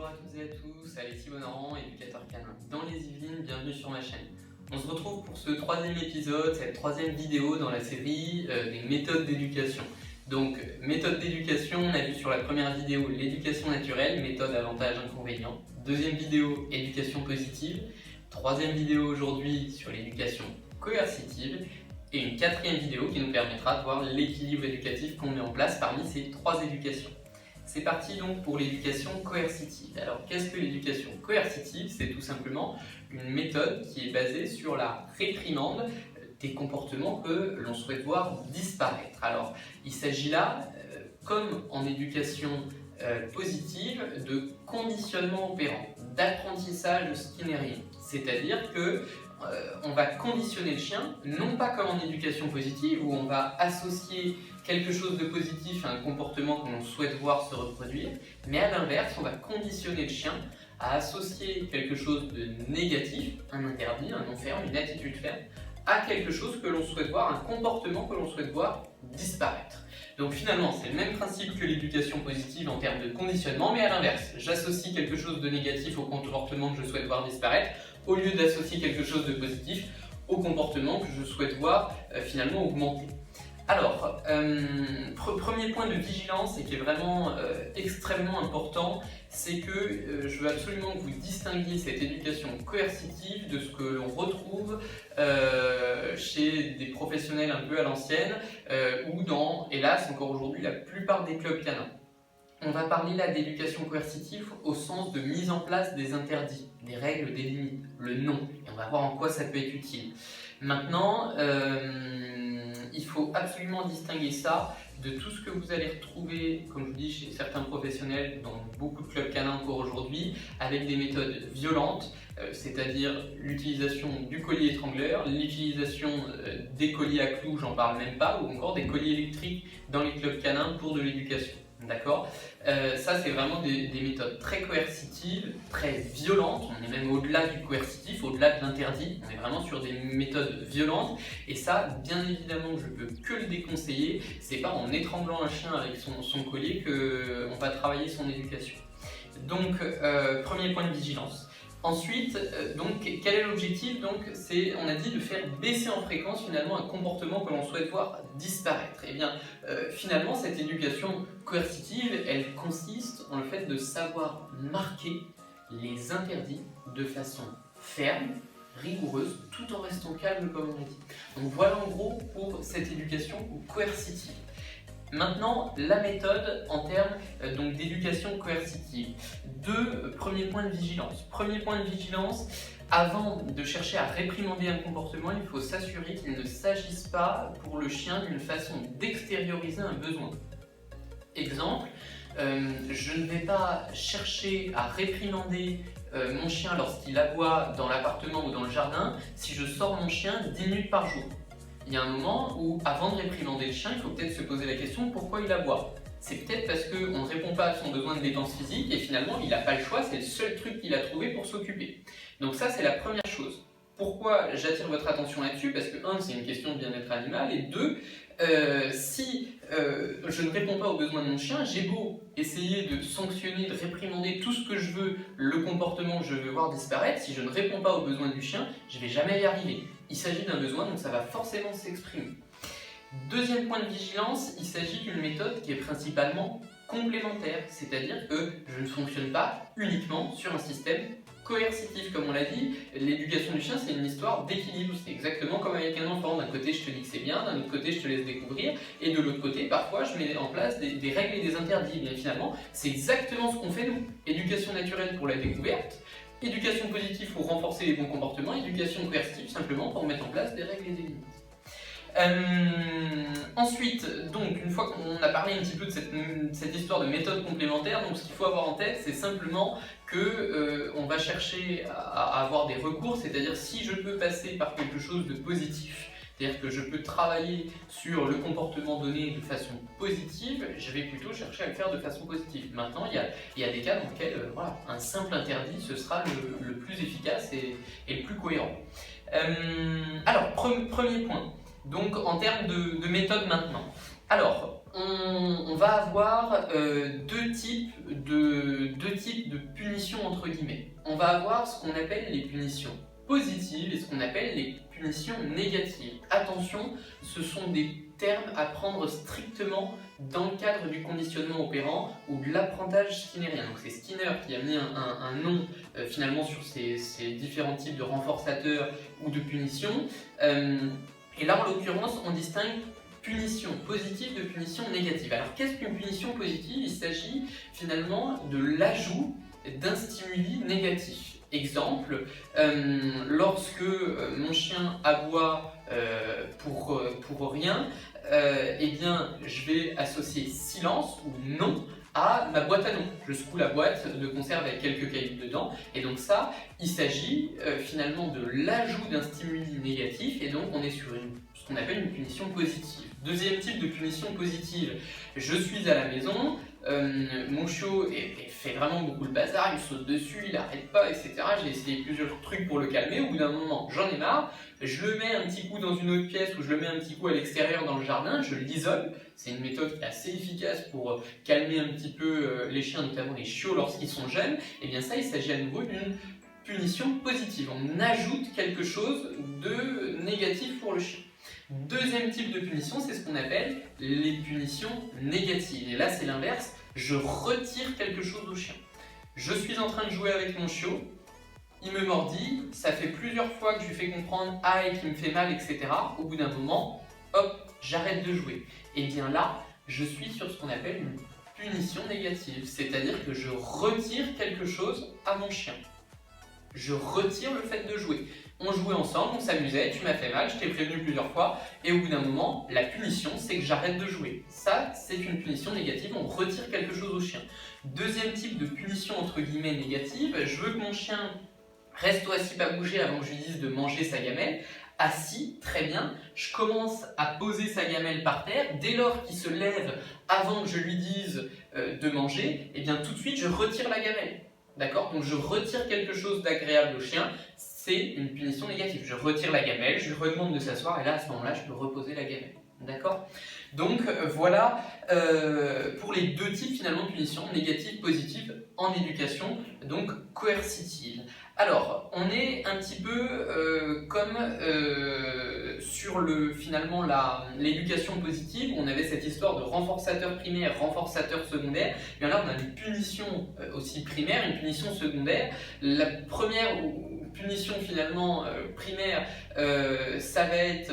Bonjour à toutes et à tous, Alexis Bonaran, éducateur canin dans les Yvelines, bienvenue sur ma chaîne. On se retrouve pour ce troisième épisode, cette troisième vidéo dans la série des méthodes d'éducation. Donc, méthode d'éducation, on a vu sur la première vidéo l'éducation naturelle, méthode avantages inconvénients. Deuxième vidéo, éducation positive. Troisième vidéo aujourd'hui sur l'éducation coercitive. Et une quatrième vidéo qui nous permettra de voir l'équilibre éducatif qu'on met en place parmi ces trois éducations. C'est parti donc pour l'éducation coercitive. Alors qu'est-ce que l'éducation coercitive? C'est tout simplement une méthode qui est basée sur la réprimande des comportements que l'on souhaite voir disparaître. Alors il s'agit là, comme en éducation positive, de conditionnement opérant, d'apprentissage de ce qui n'est rien. C'est-à-dire que on va conditionner le chien, non pas comme en éducation positive où on va associer quelque chose de positif à un comportement que l'on souhaite voir se reproduire, mais à l'inverse, on va conditionner le chien à associer quelque chose de négatif, un interdit, un non-ferme, une attitude ferme, à quelque chose que l'on souhaite voir, un comportement que l'on souhaite voir disparaître. Donc finalement, c'est le même principe que l'éducation positive en termes de conditionnement, mais à l'inverse. J'associe quelque chose de négatif au comportement que je souhaite voir disparaître, au lieu d'associer quelque chose de positif au comportement que je souhaite voir finalement augmenter. Alors, premier point de vigilance et qui est vraiment extrêmement important, c'est que je veux absolument que vous distinguiez cette éducation coercitive de ce que l'on retrouve chez des professionnels un peu à l'ancienne ou dans, hélas, encore aujourd'hui, la plupart des clubs canins. On va parler là d'éducation coercitive au sens de mise en place des interdits, des règles, des limites, le non, et on va voir en quoi ça peut être utile. Maintenant, il faut absolument distinguer ça de tout ce que vous allez retrouver, comme je vous dis, chez certains professionnels, dans beaucoup de clubs canins encore aujourd'hui, avec des méthodes violentes, c'est-à-dire l'utilisation du collier étrangleur, l'utilisation des colliers à clous, j'en parle même pas, ou encore des colliers électriques dans les clubs canins pour de l'éducation. D'accord, ça c'est vraiment des méthodes très coercitives, très violentes, on est même au-delà du coercitif, au-delà de l'interdit, on est vraiment sur des méthodes violentes et ça bien évidemment je peux que le déconseiller, c'est pas en étranglant un chien avec son collier qu'on va travailler son éducation. Donc premier point de vigilance. Ensuite, donc, quel est l'objectif? C'est, on a dit, de faire baisser en fréquence finalement un comportement que l'on souhaite voir disparaître. Et bien, finalement, cette éducation coercitive, elle consiste en le fait de savoir marquer les interdits de façon ferme, rigoureuse, tout en restant calme comme on a dit. Donc voilà en gros pour cette éducation coercitive. Maintenant, la méthode en termes d'éducation coercitive. Premier point de vigilance. Premier point de vigilance, avant de chercher à réprimander un comportement, il faut s'assurer qu'il ne s'agisse pas pour le chien d'une façon d'extérioriser un besoin. Exemple, je ne vais pas chercher à réprimander mon chien lorsqu'il aboie dans l'appartement ou dans le jardin si je sors mon chien 10 minutes par jour. Il y a un moment où, avant de réprimander le chien, il faut peut-être se poser la question pourquoi il aboie. C'est peut-être parce qu'on ne répond pas à son besoin de dépense physique et finalement il n'a pas le choix, c'est le seul truc qu'il a trouvé pour s'occuper. Donc ça c'est la première chose. Pourquoi j'attire votre attention là-dessus? Parce que c'est une question de bien-être animal et deux, si je ne réponds pas aux besoins de mon chien, j'ai beau essayer de sanctionner, de réprimander tout ce que je veux, le comportement que je veux voir disparaître, si je ne réponds pas aux besoins du chien, je ne vais jamais y arriver. Il s'agit d'un besoin, donc ça va forcément s'exprimer. Deuxième point de vigilance, il s'agit d'une méthode qui est principalement complémentaire, c'est-à-dire que je ne fonctionne pas uniquement sur un système coercitif, comme on l'a dit. L'éducation du chien, c'est une histoire d'équilibre, c'est exactement comme avec un enfant. D'un côté, je te dis que c'est bien, d'un autre côté, je te laisse découvrir, et de l'autre côté, parfois, je mets en place des règles et des interdits. Mais finalement, c'est exactement ce qu'on fait nous. Éducation naturelle pour la découverte, éducation positive pour renforcer les bons comportements, éducation coercitive simplement pour mettre en place des règles et des limites. Ensuite, donc, une fois qu'on a parlé un petit peu de cette histoire de méthode complémentaire, donc ce qu'il faut avoir en tête, c'est simplement que on va chercher à avoir des recours, c'est-à-dire si je peux passer par quelque chose de positif, c'est-à-dire que je peux travailler sur le comportement donné de façon positive, je vais plutôt chercher à le faire de façon positive. Maintenant, il y a des cas dans lesquels voilà, un simple interdit, ce sera le plus efficace et le plus cohérent. Alors, premier point. Donc en termes de méthode maintenant. Alors, on va avoir deux types de punitions entre guillemets. On va avoir ce qu'on appelle les punitions positives et ce qu'on appelle les punitions négatives. Attention, ce sont des termes à prendre strictement dans le cadre du conditionnement opérant ou de l'apprentissage skinnérien. Donc c'est Skinner qui a mis un nom finalement sur ces différents types de renforçateurs ou de punitions. Et là en l'occurrence on distingue punition positive de punition négative. Alors qu'est-ce qu'une punition positive? Il s'agit finalement de l'ajout d'un stimuli négatif. Exemple, lorsque mon chien aboie pour rien, eh bien, je vais associer silence ou non à ma boîte à non. Je secoue la boîte de conserve avec quelques cailloux dedans, et donc ça, il s'agit finalement de l'ajout d'un stimuli négatif, et donc on est sur ce qu'on appelle une punition positive. Deuxième type de punition positive, je suis à la maison, mon chiot fait vraiment beaucoup le bazar, il saute dessus, il n'arrête pas, etc. J'ai essayé plusieurs trucs pour le calmer, au bout d'un moment j'en ai marre, je le mets un petit coup dans une autre pièce ou je le mets un petit coup à l'extérieur dans le jardin, je l'isole. C'est une méthode qui est assez efficace pour calmer un petit peu les chiens, notamment les chiots lorsqu'ils sont jeunes. Et bien ça, il s'agit à nouveau d'une punition positive. On ajoute quelque chose de négatif pour le chien. Deuxième type de punition, c'est ce qu'on appelle les punitions négatives. Et là, c'est l'inverse, je retire quelque chose au chien. Je suis en train de jouer avec mon chiot, il me mordit, ça fait plusieurs fois que je lui fais comprendre « aïe » qui me fait mal, etc. Au bout d'un moment, hop, j'arrête de jouer. Et bien là, je suis sur ce qu'on appelle une punition négative, c'est-à-dire que je retire quelque chose à mon chien. Je retire le fait de jouer. On jouait ensemble, on s'amusait, tu m'as fait mal, je t'ai prévenu plusieurs fois, et au bout d'un moment, la punition, c'est que j'arrête de jouer. Ça, c'est une punition négative, on retire quelque chose au chien. Deuxième type de punition entre guillemets négative, je veux que mon chien reste assis, pas bouger avant que je lui dise de manger sa gamelle. Assis, très bien, je commence à poser sa gamelle par terre, dès lors qu'il se lève avant que je lui dise de manger, et bien tout de suite je retire la gamelle. D'accord? Donc je retire quelque chose d'agréable au chien, c'est une punition négative. Je retire la gamelle, je lui redemande de s'asseoir et là à ce moment-là je peux reposer la gamelle. D'accord? Donc voilà pour les deux types finalement de punitions, négatives, positives en éducation, donc coercitive. Alors, on est un petit peu comme sur finalement l'éducation positive, où on avait cette histoire de renforçateur primaire, renforçateur secondaire. Bien là, on a une punition aussi primaire, une punition secondaire. La première punition finalement primaire, ça va être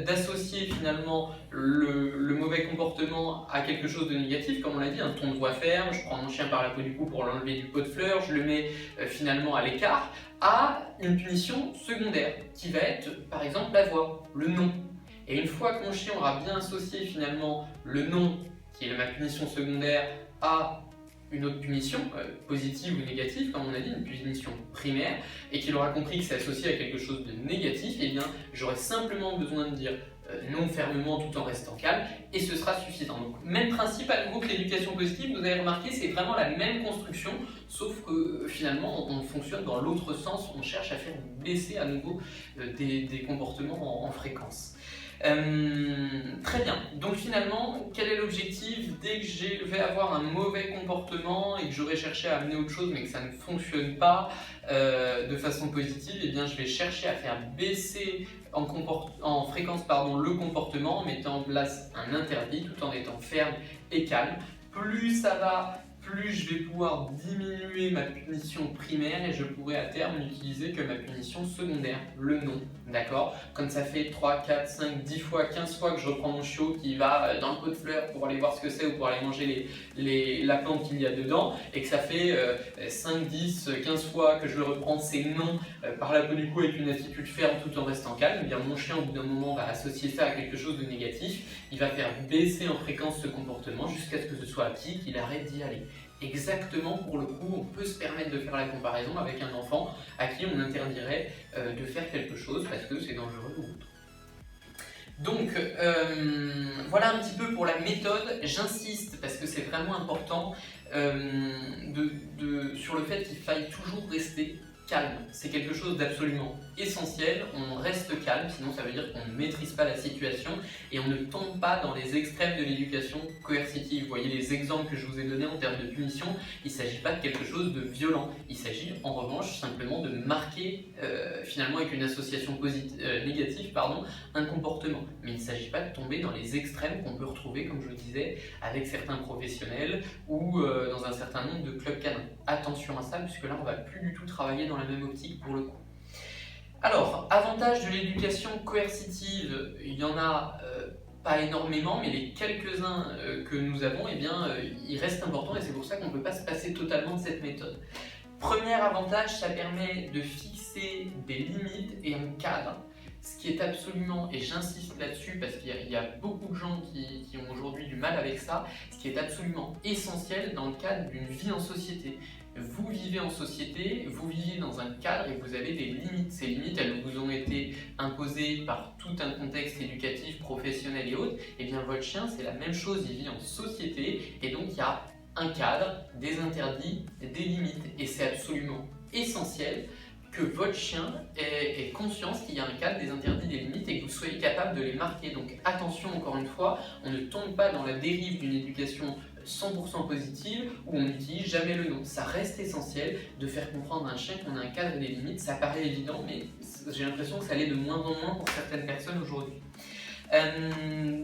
d'associer finalement le mauvais comportement à quelque chose de négatif, comme on l'a dit, un ton de voix ferme, je prends mon chien par la peau du cou pour l'enlever du pot de fleurs, je le mets finalement à l'écart, à une punition secondaire, qui va être par exemple la voix, le non. Et une fois que mon chien aura bien associé finalement le non, qui est ma punition secondaire, à une autre punition, positive ou négative, comme on a dit, une punition primaire, et qu'il aura compris que c'est associé à quelque chose de négatif, et bien j'aurai simplement besoin de dire non fermement tout en restant calme, et ce sera suffisant. Donc même principe à nouveau que l'éducation positive, vous avez remarqué, c'est vraiment la même construction, sauf que finalement on fonctionne dans l'autre sens, on cherche à faire baisser à nouveau des comportements en fréquence. Très bien, donc finalement, quel est l'objectif? Dès que je vais avoir un mauvais comportement et que j'aurais cherché à amener autre chose mais que ça ne fonctionne pas de façon positive, eh bien je vais chercher à faire baisser en fréquence le comportement en mettant en place un interdit tout en étant ferme et calme. Plus ça va, plus je vais pouvoir diminuer ma punition primaire et je pourrai à terme n'utiliser que ma punition secondaire, le non. D'accord? Comme ça fait 3, 4, 5, 10 fois, 15 fois que je reprends mon chiot qui va dans le pot de fleurs pour aller voir ce que c'est ou pour aller manger la plante qu'il y a dedans, et que ça fait 5, 10, 15 fois que je le reprends, c'est non par la peau du cou avec une attitude ferme tout en restant calme, eh bien mon chien au bout d'un moment va associer ça à quelque chose de négatif, il va faire baisser en fréquence ce comportement jusqu'à ce que ce soit acquis, qu'il arrête d'y aller. Exactement, pour le coup, on peut se permettre de faire la comparaison avec un enfant à qui on interdirait de faire quelque chose parce que c'est dangereux ou autre. Donc, voilà un petit peu pour la méthode. J'insiste parce que c'est vraiment important sur le fait qu'il faille toujours rester calme. C'est quelque chose d'absolument essentiel, on reste calme, sinon ça veut dire qu'on ne maîtrise pas la situation et on ne tombe pas dans les extrêmes de l'éducation coercitive. Vous voyez les exemples que je vous ai donnés en termes de punition, il ne s'agit pas de quelque chose de violent, il s'agit en revanche simplement de marquer finalement avec une association négative un comportement. Mais il ne s'agit pas de tomber dans les extrêmes qu'on peut retrouver, comme je le disais, avec certains professionnels ou dans un certain nombre de clubs canins. Attention à ça, puisque là on ne va plus du tout travailler dans la même optique pour le coup. Alors, avantages de l'éducation coercitive, il y en a pas énormément, mais les quelques-uns que nous avons, eh bien, ils restent importants et c'est pour ça qu'on ne peut pas se passer totalement de cette méthode. Premier avantage, ça permet de fixer des limites et un cadre. Ce qui est absolument, et j'insiste là-dessus parce qu'il y a beaucoup de gens qui ont aujourd'hui du mal avec ça, ce qui est absolument essentiel dans le cadre d'une vie en société. Vous vivez en société, vous vivez dans un cadre et vous avez des limites. Ces limites, elles vous ont été imposées par tout un contexte éducatif, professionnel et autres. Et bien votre chien, c'est la même chose, il vit en société et donc il y a un cadre, des interdits, des limites. Et c'est absolument essentiel que votre chien ait conscience qu'il y a un cadre, des interdits, des limites et que vous soyez capable de les marquer. Donc attention, encore une fois, on ne tombe pas dans la dérive d'une éducation 100% positive où on n'utilise jamais le non. Ça reste essentiel de faire comprendre à un chien qu'on a un cadre et des limites. Ça paraît évident, mais j'ai l'impression que ça l'est de moins en moins pour certaines personnes aujourd'hui.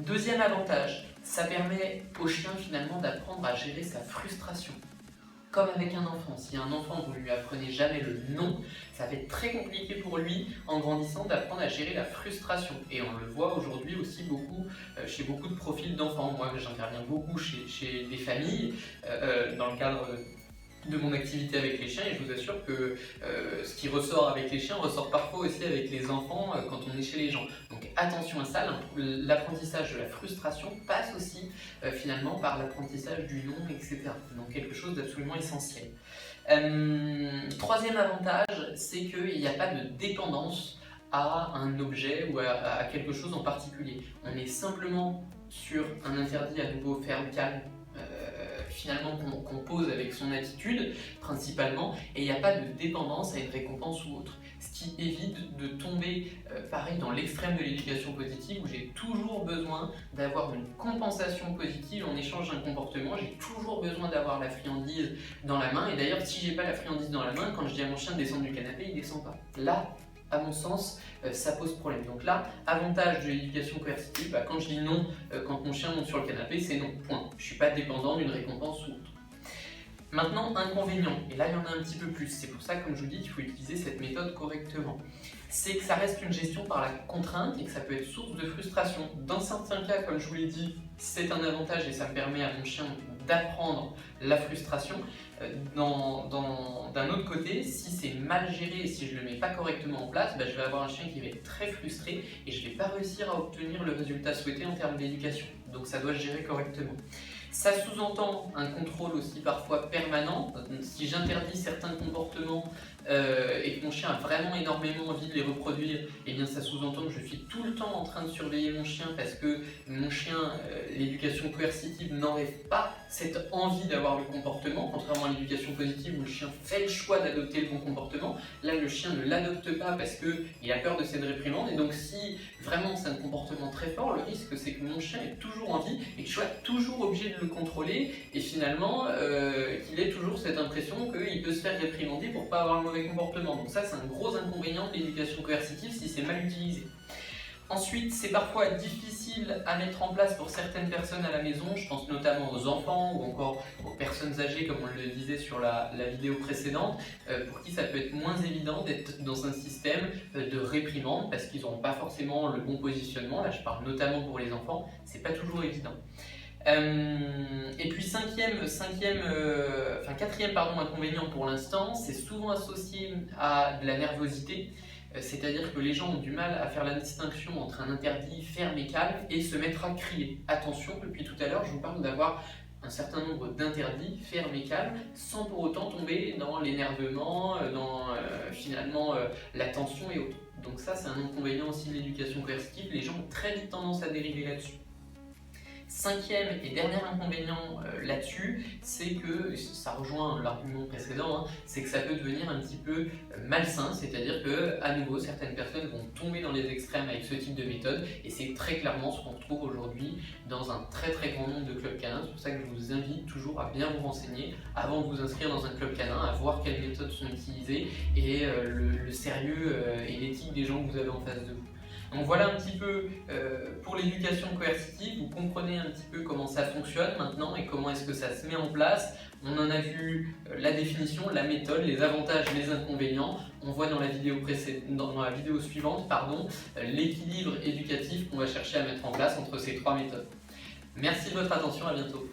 Deuxième avantage, ça permet au chien finalement d'apprendre à gérer sa frustration. Comme avec un enfant, si un enfant vous ne lui apprenez jamais le non, ça va être très compliqué pour lui en grandissant d'apprendre à gérer la frustration. Et on le voit aujourd'hui aussi beaucoup chez beaucoup de profils d'enfants. Moi j'interviens beaucoup chez des familles dans le cadre de mon activité avec les chiens et je vous assure que ce qui ressort avec les chiens ressort parfois aussi avec les enfants quand on est chez les gens. Donc attention à ça, l'apprentissage de la frustration passe aussi finalement par l'apprentissage du non, etc. Donc quelque chose d'absolument essentiel. Troisième avantage, c'est qu'il n'y a pas de dépendance à un objet ou à quelque chose en particulier. On est simplement sur un interdit à nouveau ferme, calme, finalement qu'on pose avec son attitude principalement, et il n'y a pas de dépendance à une récompense ou autre. Ce qui évite de tomber pareil dans l'extrême de l'éducation positive où j'ai toujours besoin d'avoir une compensation positive en échange d'un comportement, j'ai toujours besoin d'avoir la friandise dans la main, et d'ailleurs si j'ai pas la friandise dans la main, quand je dis à mon chien de descendre du canapé, il descend pas. Là, à mon sens, ça pose problème. Donc là, avantage de l'éducation coercitive, quand je dis non, quand mon chien monte sur le canapé, c'est non, point. Je ne suis pas dépendant d'une récompense ou autre. Maintenant, inconvénient, et là il y en a un petit peu plus, c'est pour ça, comme je vous dis, qu'il faut utiliser cette méthode correctement. C'est que ça reste une gestion par la contrainte et que ça peut être source de frustration. Dans certains cas, comme je vous l'ai dit, c'est un avantage et ça me permet à mon chien d'apprendre la frustration. D'un autre côté, si c'est mal géré et si je ne le mets pas correctement en place, je vais avoir un chien qui va être très frustré et je ne vais pas réussir à obtenir le résultat souhaité en termes d'éducation. Donc ça doit se gérer correctement. Ça sous-entend un contrôle aussi parfois permanent. Si j'interdis certains comportements et que mon chien a vraiment énormément envie de les reproduire, eh bien ça sous-entend que je suis tout le temps en train de surveiller mon chien parce que mon chien, l'éducation coercitive n'enlève pas cette envie d'avoir le comportement, contrairement à l'éducation positive où le chien fait le choix d'adopter le bon comportement. Là, le chien ne l'adopte pas parce qu'il a peur de cette réprimande, et donc si vraiment c'est un comportement très fort, le risque c'est que mon chien ait toujours envie et que je sois toujours obligé de le contrôler et finalement qu'il ait toujours cette impression qu'il peut se faire réprimander pour ne pas avoir un mauvais comportement. Donc ça, c'est un gros inconvénient de l'éducation coercitive si c'est mal utilisé. Ensuite, c'est parfois difficile à mettre en place pour certaines personnes à la maison, je pense notamment aux enfants ou encore aux personnes âgées comme on le disait sur la vidéo précédente, pour qui ça peut être moins évident d'être dans un système de réprimande parce qu'ils n'auront pas forcément le bon positionnement. Là je parle notamment pour les enfants, c'est pas toujours évident. Et puis quatrième inconvénient pour l'instant, c'est souvent associé à de la nervosité. C'est-à-dire que les gens ont du mal à faire la distinction entre un interdit ferme et calme et se mettre à crier. Attention, depuis tout à l'heure, je vous parle d'avoir un certain nombre d'interdits fermes et calmes sans pour autant tomber dans l'énervement, dans la tension et autres. Donc ça, c'est un inconvénient aussi de l'éducation coercitive. Les gens ont très vite tendance à dériver là-dessus. Cinquième et dernier inconvénient là-dessus, c'est que, ça rejoint l'argument précédent, c'est que ça peut devenir un petit peu malsain, c'est-à-dire que à nouveau certaines personnes vont tomber dans les extrêmes avec ce type de méthode, et c'est très clairement ce qu'on retrouve aujourd'hui dans un très grand nombre de clubs canins. C'est pour ça que je vous invite toujours à bien vous renseigner avant de vous inscrire dans un club canin, à voir quelles méthodes sont utilisées et le sérieux et l'éthique des gens que vous avez en face de vous. Donc voilà un petit peu pour l'éducation coercitive, vous comprenez un petit peu comment ça fonctionne maintenant et comment est-ce que ça se met en place. On en a vu la définition, la méthode, les avantages, les inconvénients. On voit dans la vidéo suivante l'équilibre éducatif qu'on va chercher à mettre en place entre ces trois méthodes. Merci de votre attention, à bientôt.